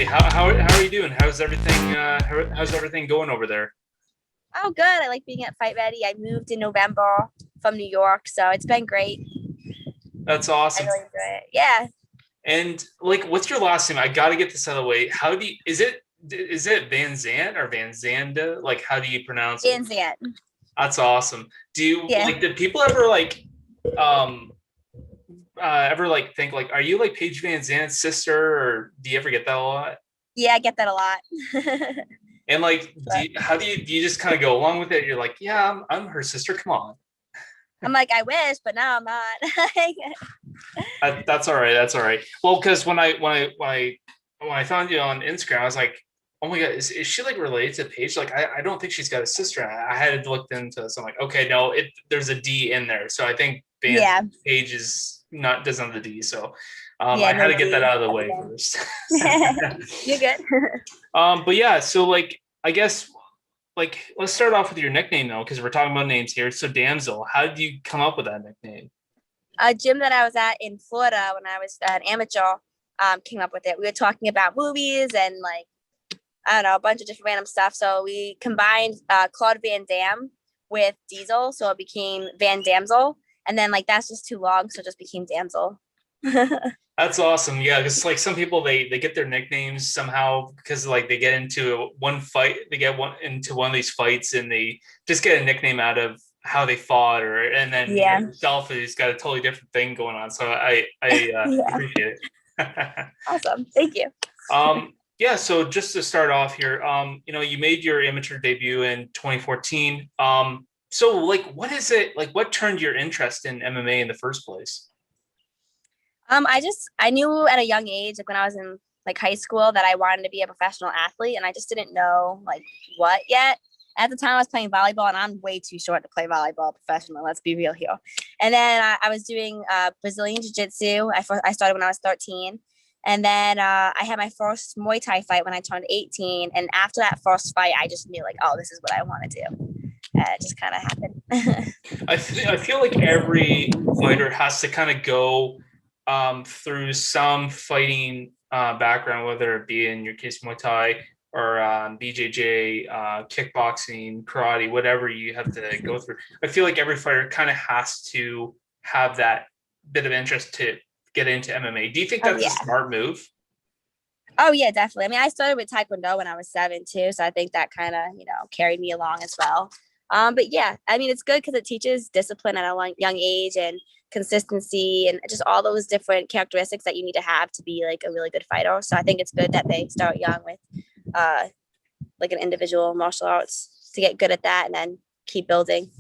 Lindsey, how are you doing? How's everything? How's everything going over there? Oh, good. I like being at Fight Ready. I moved in November from New York, so it's been great. That's I awesome. really enjoy it. Yeah, And like, what's your last name? I got to get this out of the way. How do you? Is it Van Zant or Van Zanda? Like, how do you pronounce it? and it. That's awesome. Do you Yeah, like? Did people ever um, ever like think like, are you like Paige Van Zant's sister, or do you ever get that a lot? yeah, I get that a lot. And like, But do you just kind of go along with it? You're like, yeah, I'm her sister. Come on. I'm like, I wish, but now I'm not. That's all right. That's all right. Well, because when I found you on Instagram, I was like, oh my god, is she like related to Paige? Like, I don't think she's got a sister. I had looked into this. I'm like, okay, no, there's a D in there, so I think Yeah, Paige is not doesn't have the D. So, yeah, I had no to get that D. out of the That's way first. okay. You're good. But yeah, so like, I guess like let's start off with your nickname though, because we're talking about names here. So Damsel, how did you come up with that nickname? A gym that I was at in Florida when I was an amateur came up with it. We were talking about movies and like I don't know, a bunch of different random stuff. So we combined Claude Van Damme with Diesel, so it became Van Damsel. And then like that's just too long, so it just became Damsel. That's awesome. Yeah, because like some people they get their nicknames somehow because like they get into one fight, they get one into one of these fights and they just get a nickname out of how they fought or and then Yeah. yourself has got a totally different thing going on. So I Yeah. appreciate it. Awesome. Thank you. Yeah, so just to start off here, you made your amateur debut in 2014. So like what is it like what turned your interest in MMA in the first place? I knew at a young age, like when I was in like high school, that I wanted to be a professional athlete, and I just didn't know like what yet. At the time, I was playing volleyball, and I'm way too short to play volleyball professional. Let's be real here. And then I was doing Brazilian Jiu Jitsu. I started when I was 13, and then I had my first Muay Thai fight when I turned 18. And after that first fight, I just knew like, oh, this is what I want to do. It just kind of happened. I feel like every fighter has to kind of go through some fighting background, whether it be in your case Muay Thai or BJJ, kickboxing, karate, whatever you have to go through. I feel like every fighter kind of has to have that bit of interest to get into MMA. Do you think Oh that's a yeah. smart move? Oh yeah, definitely. I mean, I started with Taekwondo when I was 7 too, so I think that kind of carried me along as well. But yeah, I mean, it's good because it teaches discipline at a young age and consistency and just all those different characteristics that you need to have to be like a really good fighter. So I think it's good that they start young with uh like an individual martial arts to get good at that and then keep building.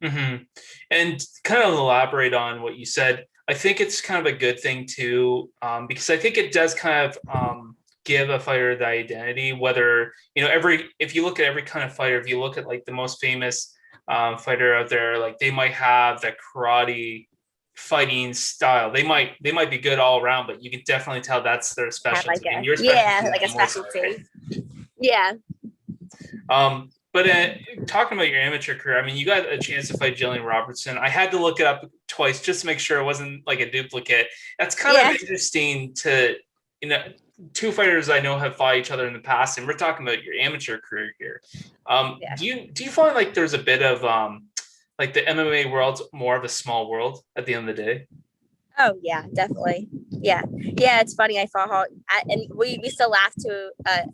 Mm-hmm. And kind of elaborate on what you said. I think it's kind of a good thing too, because I think it does kind of give a fighter the identity. Whether every if you look at every kind of fighter, if you look at like the most famous fighter out there, like they might have the karate fighting style. They might be good all around, but you can definitely tell that's their Have like specialty. And a your specialty yeah, is like a the Muay Thai, right? specialty. Yeah. But talking about your amateur career, I mean, you got a chance to fight Gillian Robertson. I had to look it up twice just to make sure it wasn't like a duplicate. That's kind of Yeah. interesting to, you know, two fighters I know have fought each other in the past, and we're talking about your amateur career here. Yeah. Do you find like there's a bit of like the MMA world's more of a small world at the end of the day? Oh yeah, definitely. Yeah, yeah. It's funny. I fought her, and we still laugh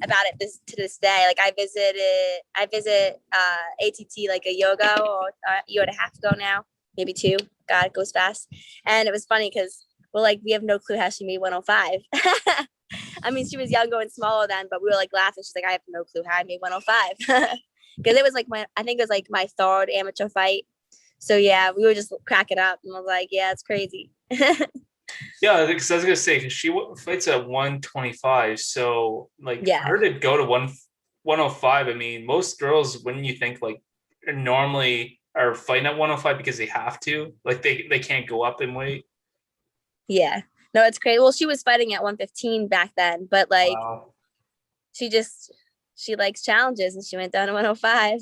about it to this day. Like I visit ATT like a year ago or a year and a half ago now, maybe two. God, it goes fast. And it was funny because we're like we have no clue how she made 105. I mean, she was younger and smaller then, but we were like laughing. She's like, I have no clue how I made 105 because it was like I think it was like my third amateur fight. So yeah, we were just cracking up and I was like, yeah, it's crazy. Yeah, because I was gonna say because she fights at 125, so like for Yeah. her to go to 105, I mean, most girls, when you think like normally are fighting at 105 because they have to, like they can't go up in weight. Yeah. No, it's crazy. Well, she was fighting at 115 back then, but like Wow. she just she likes challenges and she went down to 105.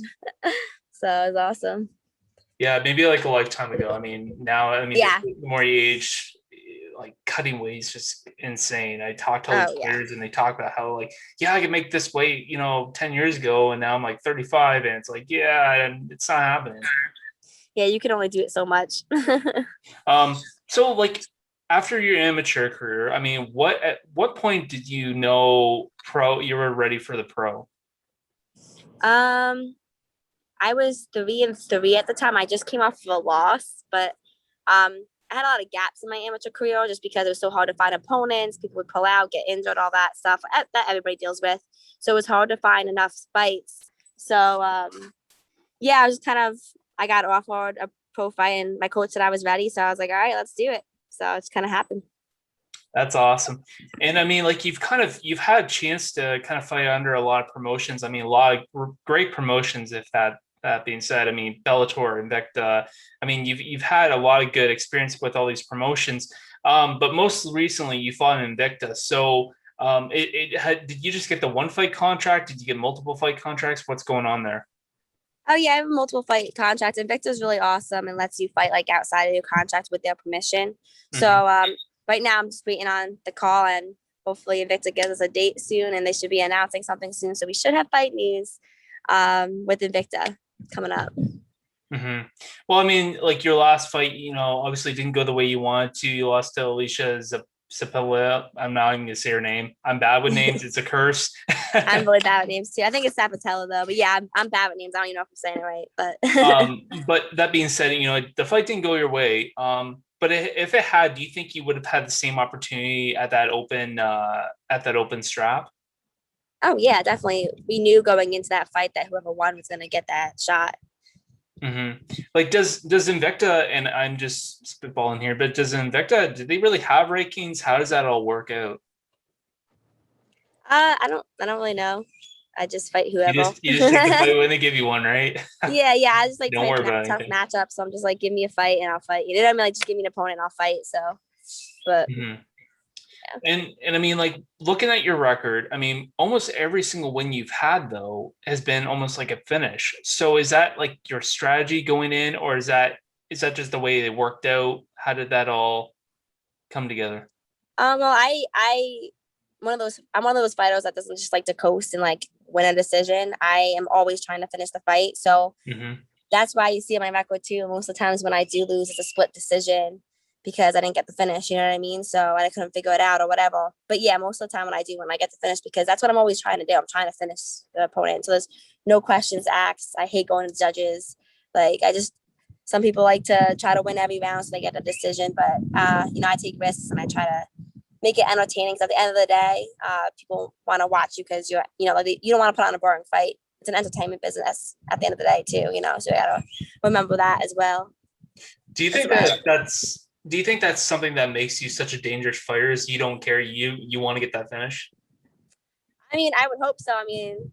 So it was awesome. Yeah, maybe like a lifetime ago. I mean, now, I mean, Yeah. the more you age, like cutting weight is just insane. I talk to all these Oh yeah. players and they talk about how like, yeah, I could make this weight, 10 years ago, and now I'm like 35, and it's like, yeah, and it's not happening. Yeah, you can only do it so much. So like after your amateur career, I mean, at what point did you know you were ready for the pro? um, I was 3-3 at the time. I just came off of a loss, but I had a lot of gaps in my amateur career just because it was so hard to find opponents. People would pull out, get injured, all that stuff that everybody deals with. So it was hard to find enough fights. So yeah, I was kind of I got offered a pro fight, and my coach said I was ready. So I was like, all right, let's do it. So it's kind of happened. That's awesome. And I mean, like you've had a chance to kind of fight under a lot of promotions. I mean, a lot of great promotions. If that being said, I mean, Bellator, Invicta. I mean, you've had a lot of good experience with all these promotions. But most recently, you fought in Invicta. So, did you just get the one fight contract? Did you get multiple fight contracts? What's going on there? Oh yeah, I have a multiple fight contract. Invicta is really awesome and lets you fight like outside of your contract with their permission. Mm-hmm. So right now I'm just waiting on the call, and hopefully Invicta gives us a date soon, and they should be announcing something soon. So we should have fight news with Invicta coming up. Mm-hmm. Well, I mean, like your last fight, obviously didn't go the way you wanted to. You lost to Alicia Zapella. I'm not even gonna say her name. I'm bad with names. It's a curse. I'm really bad with names too. I think it's Sapatella though, but yeah, I'm bad with names. I don't even know if I'm saying it right, but But that being said, the fight didn't go your way. But if it had, do you think you would have had the same opportunity at that open strap? oh yeah, definitely. We knew going into that fight that whoever won was gonna get that shot. Mm-hmm. Like, does Invicta, and I'm just spitballing here, but does Invicta, do they really have rankings? How does that all work out? I don't really know. I just fight You whoever. just you just take the fight when they give you one, right? Yeah. I just like Don't to make worry about tough anything. matchups. So I'm just like, give me a fight and I'll fight. You know what I mean? Like, just give me an opponent and I'll fight. So, but Mhm. yeah. And I mean, like looking at your record, I mean, almost every single win you've had though has been almost like a finish. So is that like your strategy going in, or is that just the way it worked out? How did that all come together? Well, I'm one of those fighters that doesn't just like to coast and like win a decision. I am always trying to finish the fight. So Mm-hmm. that's why you see in my record too. Most of the times when I do lose, it's a split decision because I didn't get the finish. You know what I mean? So I couldn't figure it out or whatever. But yeah, most of the time when I do, when I get the finish, because that's what I'm always trying to do. I'm trying to finish the opponent. So there's no questions asked. I hate going to judges. Like some people like to try to win every round so they get a decision. But I take risks and I try to make it entertaining. Because at the end of the day, people want to watch you because you don't want to put on a boring fight. It's an entertainment business at the end of the day too, so you gotta remember that as well. Do you As think well. that's something that makes you such a dangerous fighter? Is you don't care, you want to get that finish? I mean, I would hope so. I mean,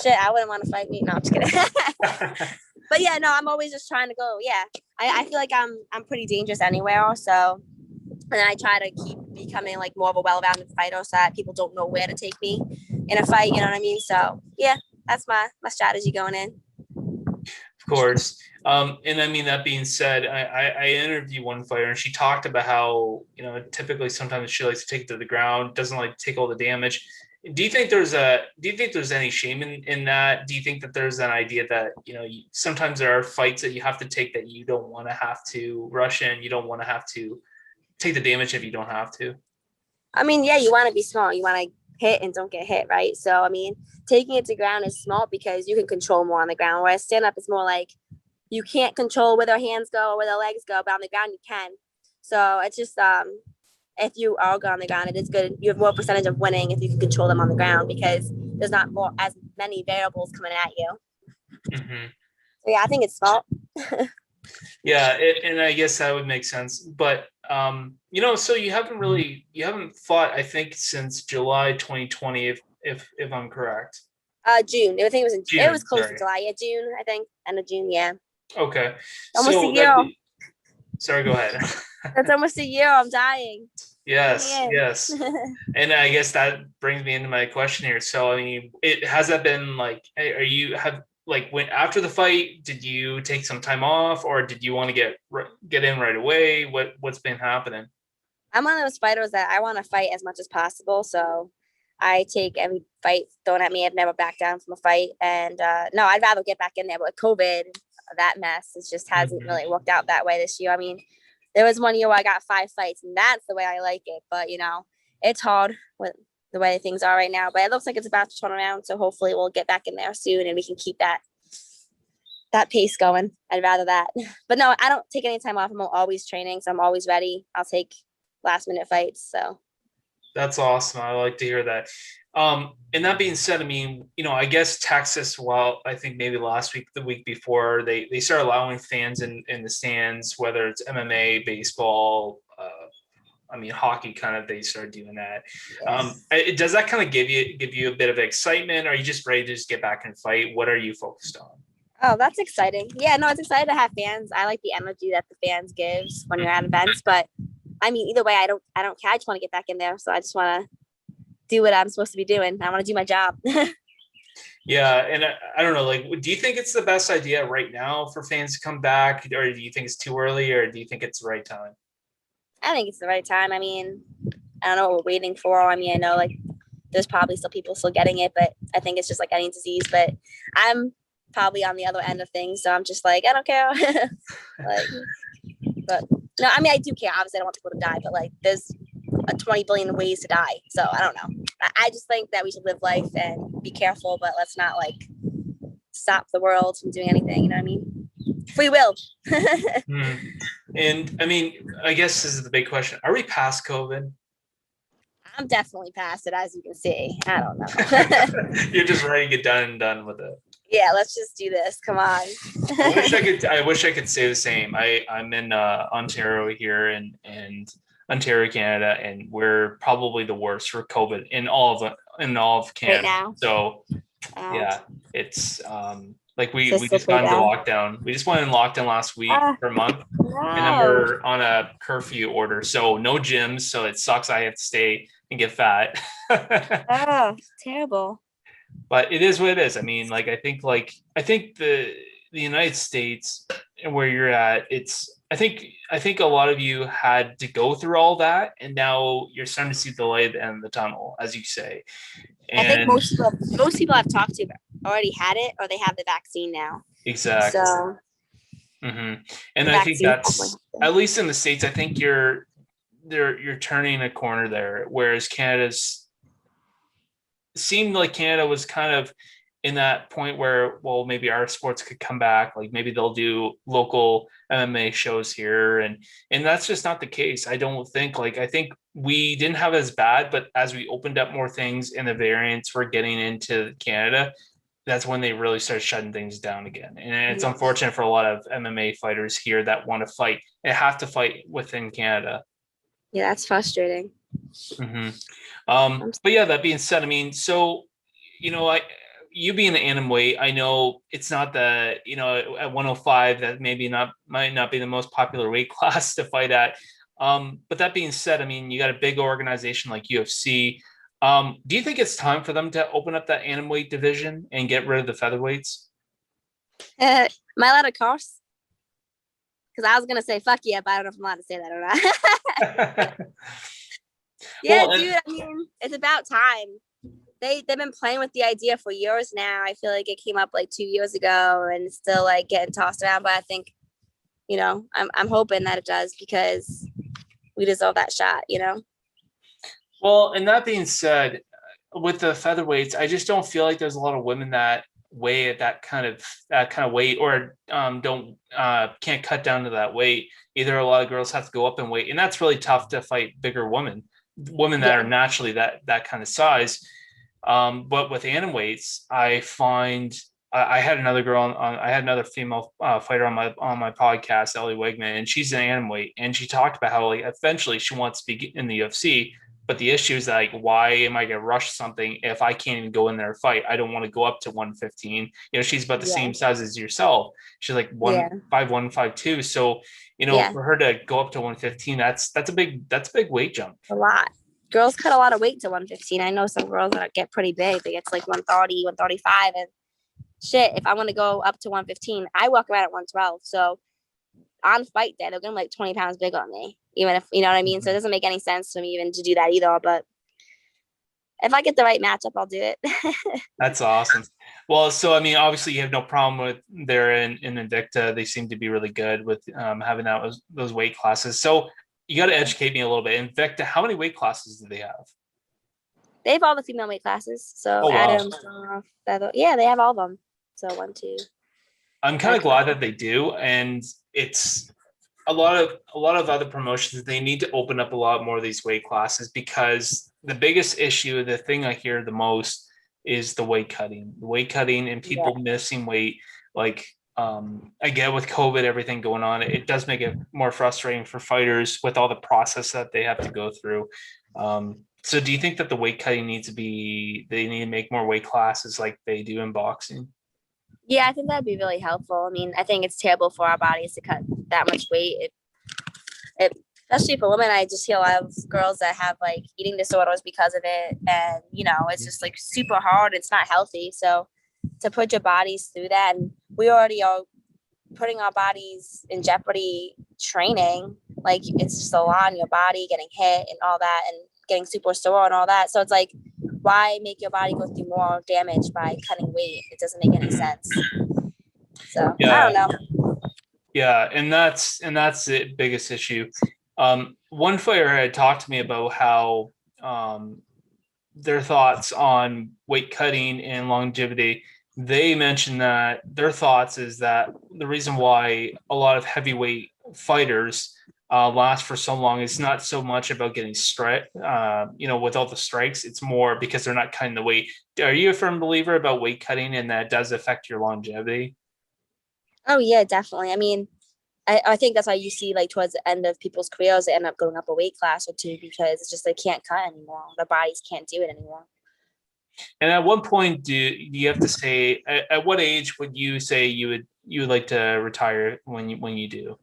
shit, I wouldn't want to fight me. No, I'm just kidding. But yeah, no, I'm always just trying to go. Yeah, I feel like I'm pretty dangerous anywhere. So, and I try to keep becoming like more of a well-rounded fighter so that people don't know where to take me in a fight. You know what I mean? So yeah, that's my strategy going in. Of course. And I mean, that being said, I interviewed one fighter and she talked about how, typically sometimes she likes to take it to the ground, doesn't like to take all the damage. Do you think there's any shame in that? Do you think that there's an idea that, sometimes there are fights that you have to take that you don't want to have to rush in, you don't want to have to take the damage if you don't have to? I mean, yeah, you want to be smart. You want to hit and don't get hit, right? So, I mean, taking it to ground is smart because you can control more on the ground. Whereas stand up is more like you can't control where their hands go or where their legs go, but on the ground you can. So it's just if you are good on the ground, it is good. You have more percentage of winning if you can control them on the ground because there's not more as many variables coming at you. Mm-hmm. So yeah, I think it's smart. Yeah, and I guess that would make sense. But so you haven't fought, I think, since July 2020, if I'm correct. June. I think it was June, close to sorry. July. Yeah, June. I think end of June. Yeah, Okay. almost a So year. sorry, go ahead. That's almost a year. I'm dying. Bring Yes, me yes. in. And I guess that brings me into my question here. So I mean, it has that been like, hey, when after the fight, did you take some time off, or did you want to get in right away? What's been happening? I'm one of those fighters that I want to fight as much as possible. So I take every fight thrown at me. I've never backed down from a fight. And no, I'd rather get back in there. But with COVID, that mess, it just hasn't Mhm. really worked out that way this year. I mean, there was one year where I got 5 fights, and that's the way I like it. But, it's hard with the way things are right now. But it looks like it's about to turn around. So hopefully we'll get back in there soon and we can keep that pace going. I'd rather that. But no, I don't take any time off. I'm always training, so I'm always ready. I'll take last minute fights. So That's awesome. I like to hear that. And that being said, I mean, I guess Texas, well, I think maybe last week, the week before, they started allowing fans in the stands, whether it's MMA, baseball, I mean, hockey. Kind of, they started doing that. yes. Does that kind of give you a bit of excitement? Or are you just ready to just get back and fight? What are you focused on? Oh, that's exciting. Yeah, no, it's exciting to have fans. I like the energy that the fans gives when you're at events. But I mean, either way, I don't care. I just want to get back in there. So I just want to do what I'm supposed to be doing. I want to do my job. Yeah, and I don't know, like, do you think it's the best idea right now for fans to come back, or do you think it's too early, or do you think it's the right time? I think it's the right time. I mean, I don't know what we're waiting for. I mean, I know like there's probably still people still getting it, but I think it's just like any disease. But I'm probably on the other end of things, so I'm just like I don't care. Like, but no, I mean I do care. Obviously, I don't want people to die, but like there's 20 billion ways to die. So I don't know. I just think that we should live life and be careful, but let's not like stop the world from doing anything. You know what I mean? Free will. Hmm. And I mean, I guess this is the big question: are we past COVID? I'm definitely past it, as you can see. I don't know. You're just ready to get done with it. Yeah, let's just do this. Come on. I wish I could. I wish I could say the same. I'm in Ontario here, and Ontario, Canada, and we're probably the worst for COVID in all of Right Canada. now. So Oh, yeah, it's like we still just pretty got into bad. lockdown. We just went in lockdown last week for a month, and then No. we're on a curfew order. So no gyms. So it sucks. I have to stay and get fat. Oh, terrible. But it is what it is. I mean, I think the United States and where you're at, I think a lot of you had to go through all that, and now you're starting to see the light at the end of the tunnel, as you say. I think And most people I've talked to already had it or they have the vaccine now. exactly. So Hmm. the And I think vaccine that's, at least in the States, I think you're turning a corner there, whereas Canada's seemed like Canada was kind of in that point where, well, maybe our sports could come back. Like maybe they'll do local MMA shows here, and that's just not the case. I don't think. Like I think we didn't have as bad, but as we opened up more things and the variants were getting into Canada, that's when they really started shutting things down again. And it's yeah. unfortunate for a lot of MMA fighters here that want to fight and have to fight within Canada. Yeah, that's frustrating. Mm-hmm. I'm But yeah, that being said, I mean, so I you being an atomweight, I know it's not the at 105 that maybe not might not be the most popular weight class to fight at. But that being said, I mean, you got a big organization like UFC. Do you think it's time for them to open up that atomweight division and get rid of the featherweights? am I allowed to curse? Because I was gonna say fuck yeah, but I don't know if I'm allowed to say that or not. Yeah, Well, dude. I mean, it's about time. They've been playing with the idea for years now. I feel like it came up like 2 years ago and it's still like getting tossed around. But I think I'm hoping that it does because we deserve that shot. well, and that being said, with the featherweights, I just don't feel like there's a lot of women that weigh at that kind of weight, or don't can't cut down to that weight. Either a lot of girls have to go up in weight, and that's really tough to fight bigger women that Yeah. are naturally that kind of size. But with anim weights, I find I had another girl I had another female fighter on my podcast, Ellie Wegman, and she's an anim weight, and she talked about how like eventually she wants to be in the UFC. But the issue is like, why am I gonna rush something if I can't even go in there and fight? I don't want to go up to 115. She's about the Yeah. same size as yourself. She's like Yeah. 151, 152. So, Yeah. for her to go up to 115, that's a big weight jump. A lot. Girls cut a lot of weight to 115. I know some girls that get pretty big. They get to like 130, 135. And shit, if I want to go up to 115, I walk around at 112. So on fight day, they're going to be like 20 pounds bigger on me, even if, you know what I mean? So it doesn't make any sense to me even to do that either. But if I get the right matchup, I'll do it. That's awesome. Well, so I mean, obviously you have no problem with they're in Invicta. They seem to be really good with having those weight classes. So you got to educate me a little bit. Invicta, how many weight classes do they have? They have all the female weight classes. So Oh wow. Adam, Feather, yeah, they have all of them. So 1, 2. I'm kind of glad that they do, and it's a lot of other promotions. They need to open up a lot more of these weight classes because the biggest issue, the thing I hear the most, is the weight cutting, and people missing weight. Like I get with COVID, everything going on, it does make it more frustrating for fighters with all the process that they have to go through. So do you think that the weight cutting they need to make more weight classes like they do in boxing? Yeah, I think that'd be really helpful. I mean, I think it's terrible for our bodies to cut that much weight. It especially for women, I just see a lot of girls that have like eating disorders because of it, and it's just like super hard. It's not healthy. So to put your bodies through that, and we already are putting our bodies in jeopardy training. Like it's just a lot on your body, getting hit and all that, and getting super sore and all that. So it's like, why make your body go through more damage by cutting weight? It doesn't make any sense. So I don't know. Yeah, and that's the biggest issue. One fighter had talked to me about how their thoughts on weight cutting and longevity. They mentioned that their thoughts is that the reason why a lot of heavyweight fighters last for so long is not so much about getting strike, with all the strikes. It's more because they're not cutting the weight. Are you a firm believer about weight cutting and that does affect your longevity? Oh yeah, definitely. I mean, I think that's why you see like towards the end of people's careers, they end up going up a weight class or two because it's just they can't cut anymore. Their bodies can't do it anymore. And at what point do you have to say? At what age would you say you would like to retire when you do?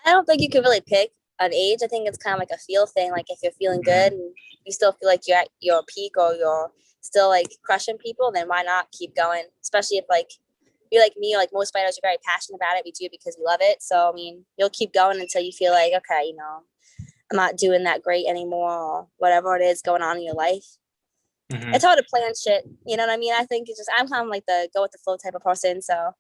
I don't think you can really pick an age. I think it's kind of like a feel thing. Like if you're feeling good and you still feel like you're at your peak or you're still like crushing people, then why not keep going? Especially if like you're like me, like most fighters are very passionate about it. We do it because we love it. So I mean, you'll keep going until you feel like, okay, I'm not doing that great anymore or whatever it is going on in your life. Mm-hmm. It's hard to plan shit. You know what I mean? I think it's just I'm kind of like the go with the flow type of person. So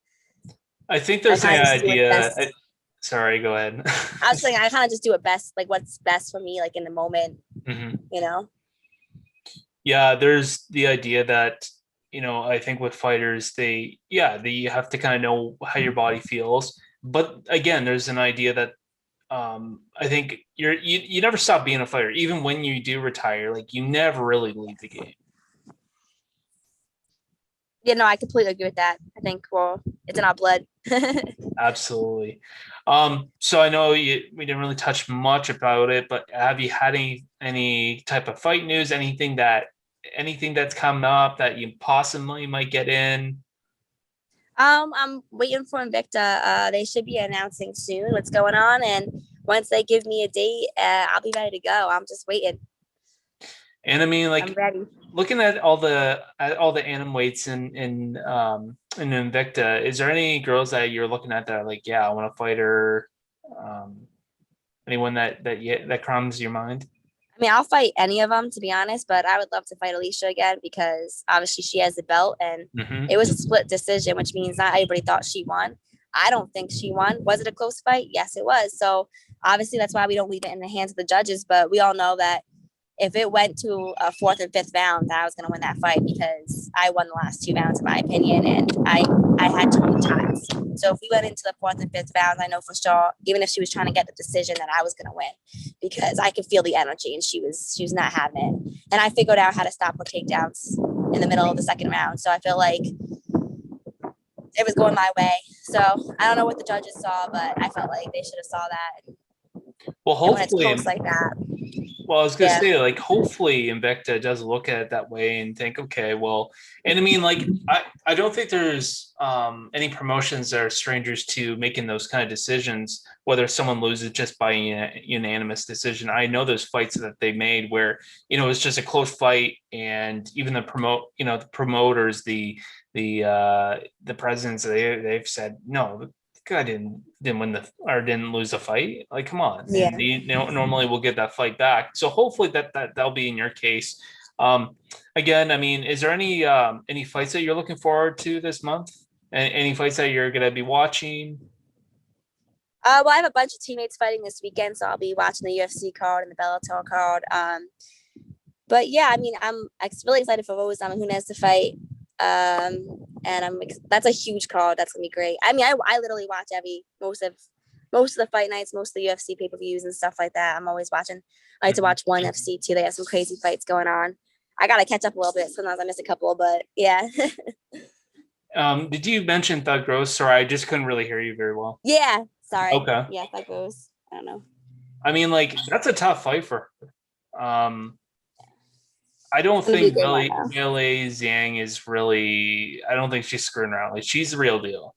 I think I there's kind an of just do it idea. best. Sorry, go ahead. I was saying I kind of just do it best, like what's best for me, like in the moment. Mm-hmm. Yeah, there's the idea that I think with fighters, they have to kind of know how your body feels. But again, there's an idea that I think you never stop being a fighter, even when you do retire. Like you never really leave the game. I completely agree with that. I think, well, it's in our blood. Absolutely. So I know we didn't really touch much about it, but have you had any type of fight news? Anything that's coming up that you possibly might get in? I'm waiting for Invicta. They should be announcing soon what's going on, and once they give me a date, I'll be ready to go. I'm just waiting. And I mean, I'm like ready. looking at all the atom weights in Invicta, is there any girls that you're looking at that are like, yeah, I want to fight her? Um, Anyone that comes to your mind? I mean, I'll fight any of them to be honest, but I would love to fight Alicia again because obviously she has the belt and it was a split decision, which means not everybody thought she won. I don't think she won. Was it a close fight? Yes, it was. So obviously that's why we don't leave it in the hands of the judges, but we all know that if it went to a fourth and fifth round, I was going to win that fight because I won the last two rounds, in my opinion, and I had to win ties. So if we went into the fourth and fifth rounds, I know for sure, even if she was trying to get the decision, that I was going to win because I could feel the energy, and she was not having it. And I figured out how to stop her takedowns in the middle of the second round. So I feel like it was going my way. So I don't know what the judges saw, but I felt like they should have saw that. Well, And when it's hopefully, close like that. well, I was gonna say, like, hopefully Invicta does look at it that way and think, okay, well, and I mean, like, I don't think there's any promotions that are strangers to making those kind of decisions, whether someone loses just by unanimous decision. I know there's fights that they made where, it's just a close fight, and even the promoters, the presidents, they've said, no, guy didn't win didn't lose the fight. Like, come on. Yeah. And normally we'll get that fight back. So hopefully that'll be in your case. Again, I mean, is there any fights that you're looking forward to this month? Any fights that you're gonna be watching? Well, I have a bunch of teammates fighting this weekend, so I'll be watching the UFC card and the Bellator card. But yeah, I mean, I'm really excited for Rose Namajunas to fight. And that's a huge card. That's gonna be great. I mean, I literally watch most of the fight nights, most of the UFC pay-per-views and stuff like that. I'm always watching. I like to watch ONE FC too. They have some crazy fights going on. I gotta catch up a little bit. Sometimes I miss a couple, but yeah. Did you mention Thug Rose? Sorry, I just couldn't really hear you very well. Yeah. Sorry. Okay. Yeah, Thug Rose. I don't know. I mean, like, that's a tough fight for her. I don't think Millie Zhang is really. I don't think she's screwing around. Like, she's the real deal.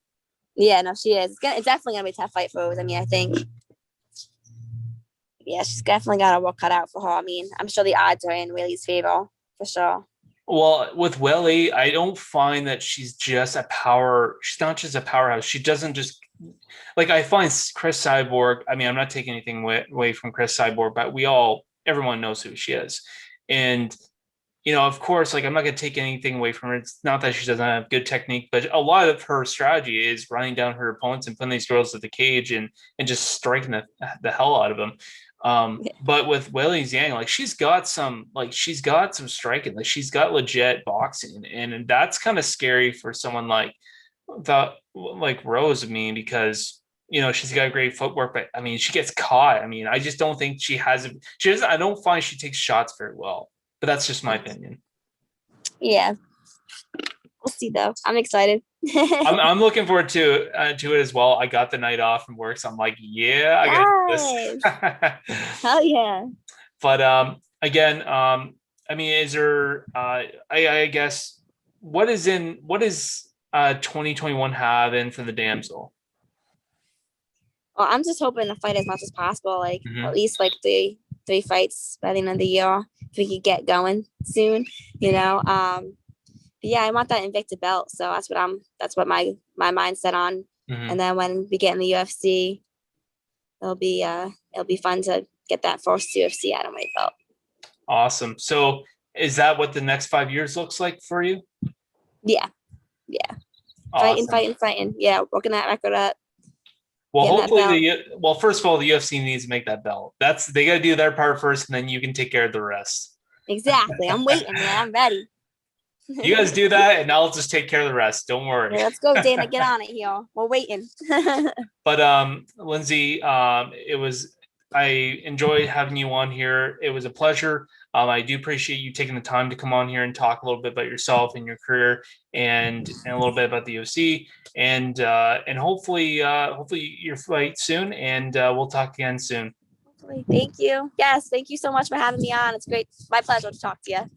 Yeah, no, she is. It's definitely gonna be a tough fight for Rose. I mean, I think, yeah, she's definitely got a work cut out for her. I mean, I'm sure the odds are in Willie's favor for sure. Well, with Welly, I don't find that she's just a power. She's not just a powerhouse. She doesn't just like I find Chris Cyborg. I mean, I'm not taking anything away from Chris Cyborg, but everyone knows who she is, and of course, like I'm not going to take anything away from her. It's not that she doesn't have good technique, but a lot of her strategy is running down her opponents and putting these girls at the cage and just striking the hell out of them. But with Weili Zhang, like she's got some striking, like she's got legit boxing, and that's kind of scary for someone like Rose. I mean, because she's got great footwork, but I mean, she gets caught. I mean, I just don't think she doesn't. I don't find she takes shots very well. But that's just my opinion. Yeah, we'll see though. I'm excited. I'm looking forward to it as well. I got the night off from work, so I'm like, yeah, I got this. Hell yeah! But again, I mean, is there? I guess what is 2021 having for the Damsel? Well, I'm just hoping to fight as much as possible. Like at least like three fights by the end of the year. If we could get going soon, But yeah, I want that Invicta belt, so that's what my mind's set on. And then when we get in the UFC, it'll be fun to get that first UFC Atomweight belt. Awesome. So is that what the next 5 years looks like for you? Yeah. Awesome. Fighting. Yeah, working that record up. Well, hopefully, first of all, the UFC needs to make that belt. They got to do their part first, and then you can take care of the rest. Exactly. I'm waiting, man. I'm ready. You guys do that, and I'll just take care of the rest. Don't worry. Yeah, let's go, Dana. Get on it here. We're waiting. But Lindsey, I enjoyed having you on here. It was a pleasure. I do appreciate you taking the time to come on here and talk a little bit about yourself and your career, and a little bit about the UFC, and hopefully your fight soon, and we'll talk again soon. Thank you. Yes, thank you so much for having me on. It's great. My pleasure to talk to you.